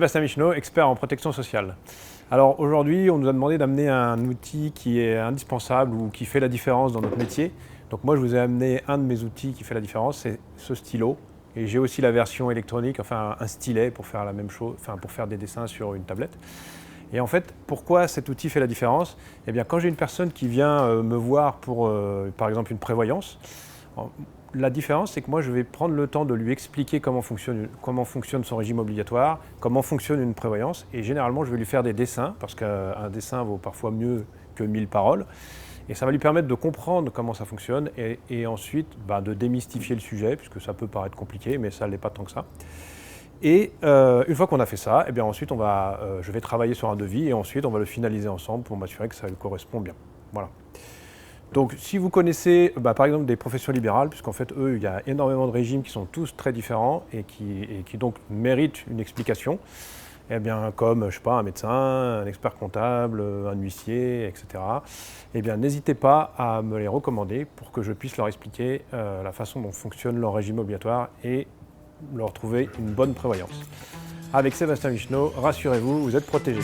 Sébastien Micheneau, expert en protection sociale. Alors aujourd'hui, on nous a demandé d'amener un outil qui est indispensable ou qui fait la différence dans notre métier. Donc moi, je vous ai amené un de mes outils qui fait la différence, c'est ce stylo. Et j'ai aussi la version électronique, enfin un stylet pour faire la même chose, enfin pour faire des dessins sur une tablette. Et en fait, pourquoi cet outil fait la différence? Eh bien, quand j'ai une personne qui vient me voir pour, par exemple, une prévoyance, la différence, c'est que moi, je vais prendre le temps de lui expliquer comment fonctionne son régime obligatoire, comment fonctionne une prévoyance. Et généralement, je vais lui faire des dessins, parce qu'un dessin vaut parfois mieux que 1000 paroles. Et ça va lui permettre de comprendre comment ça fonctionne et ensuite de démystifier le sujet, puisque ça peut paraître compliqué, mais ça ne l'est pas tant que ça. Et une fois qu'on a fait ça, eh bien ensuite je vais travailler sur un devis et ensuite on va le finaliser ensemble pour m'assurer que ça lui correspond bien. Voilà. Donc si vous connaissez par exemple des professions libérales, puisqu'en fait eux, il y a énormément de régimes qui sont tous très différents et qui donc méritent une explication, eh bien comme je sais pas, un médecin, un expert comptable, un huissier, etc. Eh bien n'hésitez pas à me les recommander pour que je puisse leur expliquer la façon dont fonctionne leur régime obligatoire et leur trouver une bonne prévoyance. Avec Sébastien Micheneau, rassurez-vous, vous êtes protégés.